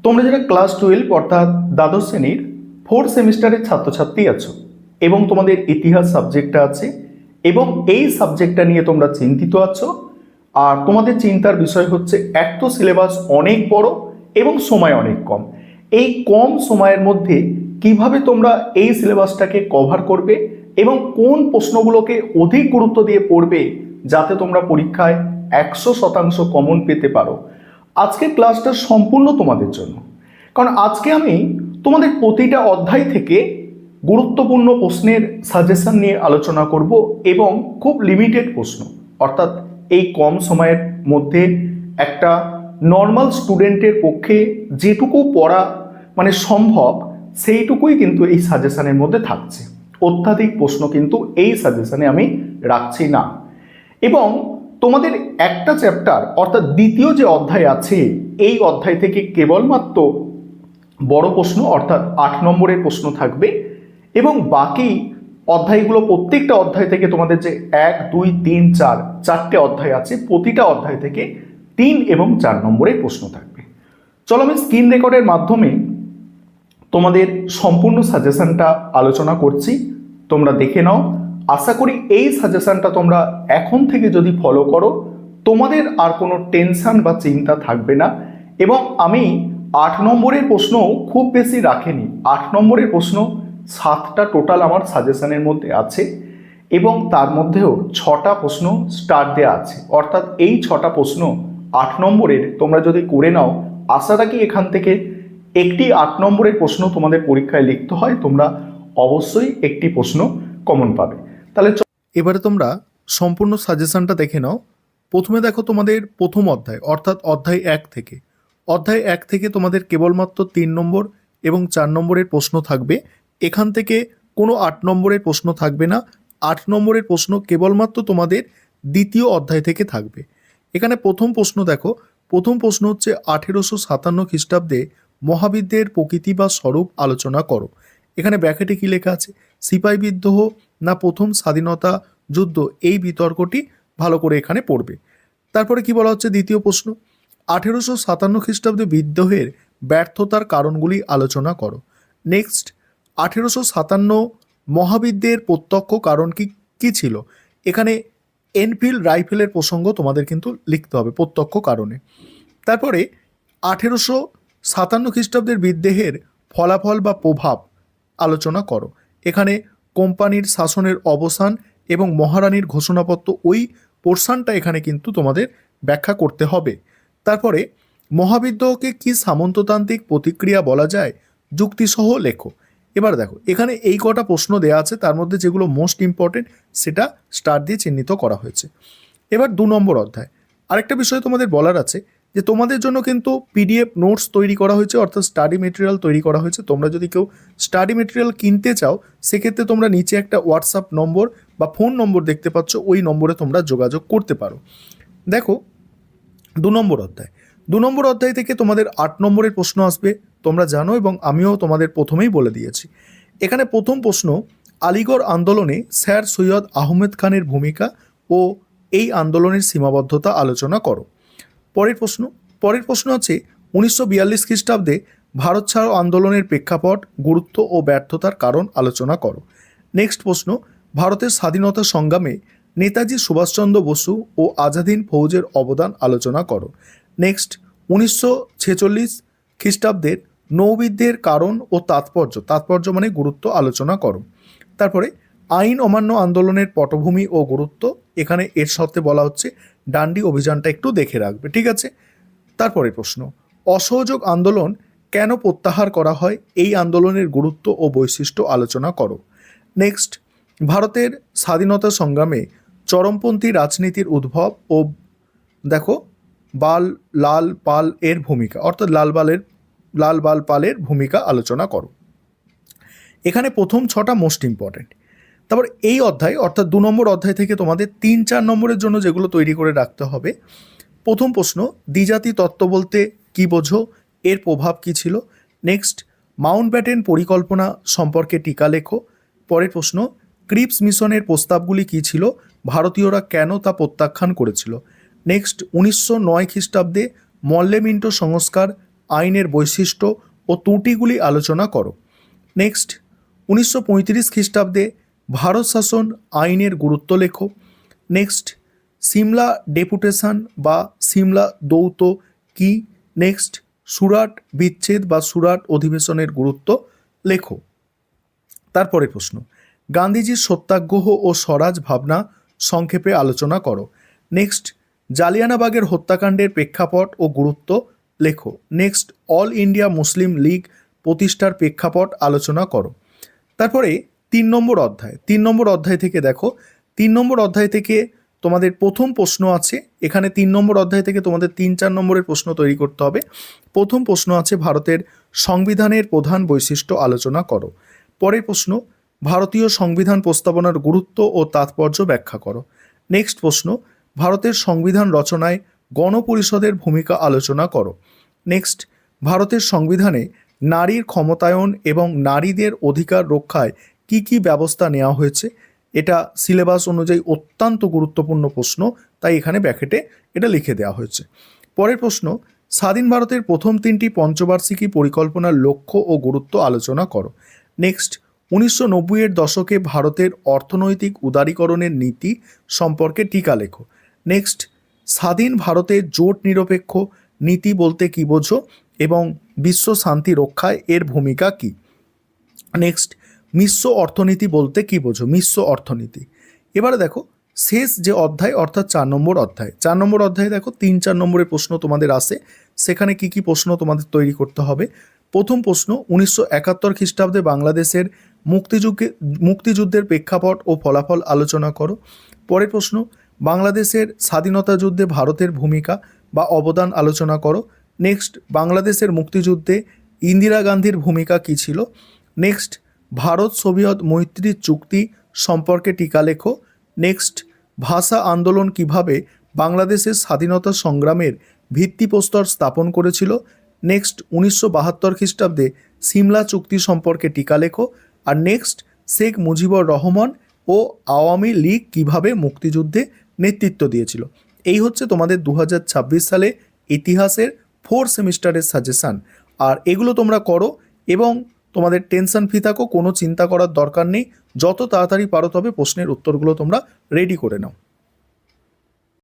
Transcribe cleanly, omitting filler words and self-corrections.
তোমরা যারা ক্লাস 12 অর্থাৎ দ্বাদশ শ্রেণীর 4th সেমিস্টারের ছাত্রছাত্রী আছো এবং তোমাদের ইতিহাস সাবজেক্টটা আছে এবং এই সাবজেক্টটা নিয়ে তোমরা চিন্তিত আছো, আর তোমাদের চিন্তার বিষয় হচ্ছে এক তো সিলেবাস অনেক বড় এবং সময় অনেক কম। এই কম সময়ের মধ্যে কিভাবে তোমরা এই সিলেবাসটাকে কভার করবে এবং কোন প্রশ্নগুলোকে অধিক গুরুত্ব দিয়ে পড়বে যাতে তোমরা পরীক্ষায় 100% কমন পেতে পারো, আজকের ক্লাসটা সম্পূর্ণ তোমাদের জন্য। কারণ আজকে আমি তোমাদের প্রতিটা অধ্যায় থেকে গুরুত্বপূর্ণ প্রশ্নের সাজেশন নিয়ে আলোচনা করব এবং খুব লিমিটেড প্রশ্ন, অর্থাৎ এই কম সময়ের মধ্যে একটা নর্মাল স্টুডেন্টের পক্ষে যেটুকু পড়া সম্ভব সেইটুকুই কিন্তু এই সাজেশনের মধ্যে থাকছে। অত্যাধিক প্রশ্ন কিন্তু এই সাজেশনে আমি রাখছি না। এবং তোমাদের একটা চ্যাপ্টার অর্থাৎ দ্বিতীয় যে অধ্যায় আছে এই অধ্যায় থেকে কেবলমাত্র বড় প্রশ্ন অর্থাৎ 8 নম্বরের প্রশ্ন থাকবে এবং বাকি অধ্যায়গুলো প্রত্যেকটা অধ্যায় থেকে তোমাদের যে 1, 2, 3, 4 চারটে অধ্যায় আছে প্রতিটা অধ্যায় থেকে 3 এবং 4 নম্বরের প্রশ্ন থাকবে। চলো আমি স্ক্রিন রেকর্ডের মাধ্যমে তোমাদের সম্পূর্ণ সাজেশনটা আলোচনা করছি, তোমরা দেখে নাও। আশা করি এই সাজেশনটা তোমরা এখন থেকে যদি ফলো করো তোমাদের আর কোনো টেনশন বা চিন্তা থাকবে না। এবং আমি 8 নম্বরের প্রশ্ন খুব বেশি রাখিনি, 8 নম্বরের প্রশ্ন 7টা টোটাল আমার সাজেশনের মধ্যে আছে এবং তার মধ্যেও 6টা প্রশ্ন স্টার দেওয়া আছে, অর্থাৎ এই 6টা প্রশ্ন 8 নম্বরের তোমরা যদি করে নাও, আশা রাখি এখান থেকে একটি 8 নম্বরের প্রশ্ন তোমাদের পরীক্ষায় লিখতে হয়, তোমরা অবশ্যই একটি প্রশ্ন কমন পাবে। তাহলে এবারে তোমরা সম্পূর্ণ সাজেশনটা দেখে নাও। প্রথমে দেখো তোমাদের প্রথম অধ্যায় অর্থাৎ অধ্যায় 1 থেকে তোমাদের কেবলমাত্র 3 নম্বর এবং 4 নম্বরের প্রশ্ন থাকবে। এখান থেকে কোনো 8 নম্বরের প্রশ্ন থাকবে না। 8 নম্বরের প্রশ্ন কেবলমাত্র তোমাদের দ্বিতীয় অধ্যায় থেকে থাকবে। এখানে প্রথম প্রশ্ন দেখো, প্রথম প্রশ্ন হচ্ছে 1857 খ্রিস্টাব্দে মহাবিদ্যের প্রকৃতি বা স্বরূপ আলোচনা করো। এখানে ব্র্যাকেটে কি লেখা আছে, সিপাহী বিদ্রোহ না প্রথম স্বাধীনতা যুদ্ধ, এই বিতর্কটি ভালো করে এখানে পড়বে। তারপরে কি বলা হচ্ছে দ্বিতীয় প্রশ্ন, 1857 খ্রিস্টাব্দে বিদ্রোহের ব্যর্থতার কারণগুলি আলোচনা করো। নেক্সট, 1857 মহাবিদ্যের প্রত্যক্ষ কারণ কি ছিল। এখানে এনফিল্ড রাইফেলের প্রসঙ্গ তোমাদের কিন্তু লিখতে হবে প্রত্যক্ষ কারণে। তারপরে 1857 খ্রিস্টাব্দের বিদ্রোহের ফলাফল বা প্রভাব আলোচনা করো। এখানে কোম্পানির শাসনের অবসান এবং মহারানীর ঘোষণাপত্র, ওই পোর্শনটা এখানে কিন্তু তোমাদের ব্যাখ্যা করতে হবে। তারপরে মহাবিদ্রোহকে কি সামন্ততান্ত্রিক প্রতিক্রিয়া বলা যায়, যুক্তিসহ লেখো। এবার দেখো এখানে এই কটা প্রশ্ন দেওয়া আছে, তার মধ্যে যেগুলো মোস্ট ইম্পর্টেন্ট সেটা স্টার দিয়ে চিহ্নিত করা হয়েছে। এবার 2 নম্বর অধ্যায়, আরেকটা বিষয় তোমাদের বলার আছে যে তোমাদের জন্য কিন্তু পিডিএফ নোটস তৈরি করা হয়েছে, অর্থাৎ স্টাডি মেটেরিয়াল তৈরি করা হয়েছে। তোমরা যদি কেউ স্টাডি মেটেরিয়াল কিনতে চাও সেক্ষেত্রে তোমরা নিচে একটা হোয়াটসঅ্যাপ নম্বর বা ফোন নম্বর দেখতে পাচ্ছ, ওই নম্বরে তোমরা যোগাযোগ করতে পারো। দেখো 2 নম্বর অধ্যায় থেকে তোমাদের 8 নম্বরের প্রশ্ন আসবে, তোমরা জানো এবং আমিও তোমাদের প্রথমেই বলে দিয়েছি। এখানে প্রথম প্রশ্ন, আলিগড় আন্দোলনে স্যার সৈয়দ আহমেদ খানের ভূমিকা ও এই আন্দোলনের সীমাবদ্ধতা আলোচনা করো। পরের প্রশ্ন হচ্ছে 1942 খ্রিস্টাব্দে ভারত ছাড়ো আন্দোলনের প্রেক্ষাপট, গুরুত্ব ও ব্যর্থতার কারণ আলোচনা করো। নেক্সট প্রশ্ন, ভারতের স্বাধীনতা সংগ্রামে নেতাজি সুভাষচন্দ্র বসু ও আজাদ ফৌজের অবদান আলোচনা করো। নেক্সট, 1946 খ্রিস্টাব্দের নৌবিদ্যের কারণ ও তাৎপর্য মানে গুরুত্ব আলোচনা করো। তারপরে আইন অমান্য আন্দোলনের পটভূমি ও গুরুত্ব, এখানে এর সাথে বলা হচ্ছে ডান্ডি অভিযানটা একটু দেখে রাখবে, ঠিক আছে। তারপরে প্রশ্ন, অসহযোগ আন্দোলন কেন প্রত্যাহার করা হয়, এই আন্দোলনের গুরুত্ব ও বৈশিষ্ট্য আলোচনা করো। নেক্সট, ভারতের স্বাধীনতা সংগ্রামে চরমপন্থী রাজনীতির উদ্ভব ও দেখো লাল পাল এর ভূমিকা, অর্থাৎ লাল বাল পালের ভূমিকা আলোচনা করো। এখানে প্রথম 6টা মোস্ট ইম্পর্টেন্ট। তারপর এই অধ্যায় অর্থাৎ 2 নম্বর অধ্যায় থেকে তোমাদের 3-4 নম্বরের জন্য যেগুলো তৈরি করে রাখতে হবে। প্রথম প্রশ্ন, দ্বিজাতি তত্ত্ব বলতে কি বোঝো, এর প্রভাব কি ছিল। নেক্সট, মাউন্টব্যাটেন পরিকল্পনা সম্পর্কে টিকা লেখো। পরের প্রশ্ন, ক্রিপস মিশনের প্রস্তাবগুলি কি ছিল, ভারতীয়রা কেন তা প্রত্যাখ্যান করেছিল। নেক্সট, 1909 খ্রিস্টাব্দে মল্লে মিন্টো সংস্কার আইনের বৈশিষ্ট্য ও ত্রুটিগুলি আলোচনা করো। নেক্সট, 1935 খ্রিস্টাব্দে ভারত শাসন আইনের গুরুত্ব লেখো। নেক্সট, সিমলা ডেপুটেশন বা সিমলা দৌত কি? নেক্সট, সুরাট বিচ্ছেদ বা সুরাট অধিবেশনের গুরুত্ব লেখো। তারপরে প্রশ্ন, গান্ধীজির সত্যাগ্রহ ও স্বরাজ ভাবনা সংক্ষেপে আলোচনা করো। নেক্সট, জালিয়ানাবাগের হত্যাকাণ্ডের প্রেক্ষাপট ও গুরুত্ব লেখো। Next, all India Muslim League প্রতিষ্ঠার প্রেক্ষাপট আলোচনা করো। তারপরে 3 নম্বর অধ্যায় থেকে দেখো, 3 নম্বর অধ্যায় থেকে তোমাদের প্রথম প্রশ্ন আছে। এখানে 3 নম্বর অধ্যায় থেকে তোমাদের 3-4 নম্বরের প্রশ্ন তৈরি করতে হবে। প্রথম প্রশ্ন আছে, ভারতের সংবিধানের প্রধান বৈশিষ্ট্য আলোচনা করো। পরের প্রশ্ন, ভারতীয় সংবিধান প্রস্তাবনার গুরুত্ব ও তাৎপর্য ব্যাখ্যা করো। নেক্সট প্রশ্ন, ভারতের সংবিধান রচনায় গণপরিষদের ভূমিকা আলোচনা করো। নেক্সট, ভারতের সংবিধানে নারীর ক্ষমতায়ন এবং নারীদের অধিকার রক্ষায় কি কি ব্যবস্থা নেওয়া হয়েছে। এটা সিলেবাস অনুযায়ী অত্যন্ত গুরুত্বপূর্ণ প্রশ্ন, তাই এখানে ব্র্যাকেটে এটা লিখে দেওয়া হয়েছে। পরের প্রশ্ন, স্বাধীন ভারতের প্রথম 3টি পঞ্চবার্ষিকী পরিকল্পনার লক্ষ্য ও গুরুত্ব আলোচনা করো। নেক্সট, 1990-এর দশকে ভারতের অর্থনৈতিক উদারীকরণের নীতি সম্পর্কে টিকা লেখো। নেক্সট, স্বাধীন ভারতের জোট নিরপেক্ষ নীতি বলতে কী বোঝো এবং বিশ্ব শান্তি রক্ষায় এর ভূমিকা কী। নেক্সট, মিশ্র অর্থনীতি বলতে কী বোঝো, মিশ্র অর্থনীতি। এবারে দেখো শেষ যে অধ্যায় অর্থাৎ 4 নম্বর অধ্যায়, 4 নম্বর অধ্যায়ে দেখো 3-4 নম্বরের প্রশ্ন তোমাদের আসে। সেখানে কি কি প্রশ্ন তোমাদের তৈরি করতে হবে। প্রথম প্রশ্ন, 1971 খ্রিস্টাব্দে বাংলাদেশের মুক্তিযুদ্ধের প্রেক্ষাপট ও ফলাফল আলোচনা করো। পরের প্রশ্ন, বাংলাদেশের স্বাধীনতা যুদ্ধে ভারতের ভূমিকা বা অবদান আলোচনা করো। নেক্সট, বাংলাদেশের মুক্তিযুদ্ধে ইন্দিরা গান্ধীর ভূমিকা কী ছিল। নেক্সট, ভারত সোভিয়েত মৈত্রী চুক্তি সম্পর্কে টিকা লেখো। নেক্সট, ভাষা আন্দোলন কিভাবে বাংলাদেশের স্বাধীনতা সংগ্রামের ভিত্তিপ্রস্তর স্থাপন করেছিল। নেক্সট, 1972 খ্রিস্টাব্দে সিমলা চুক্তি সম্পর্কে টিকা লেখো। আর নেক্সট, শেখ মুজিবুর রহমান ও আওয়ামী লীগ কিভাবে মুক্তিযুদ্ধে নেতৃত্ব দিয়েছিল। এই হচ্ছে তোমাদের 2026 সালে ইতিহাসের 4 সেমিস্টারের সাজেশান। আর এগুলো তোমরা করো এবং তোমাদের টেনশন ফ্রি থাকো, কোনো চিন্তা করার দরকার নেই। যত তাড়াতাড়ি পারো তবে প্রশ্নের উত্তরগুলো তোমরা রেডি করে নাও।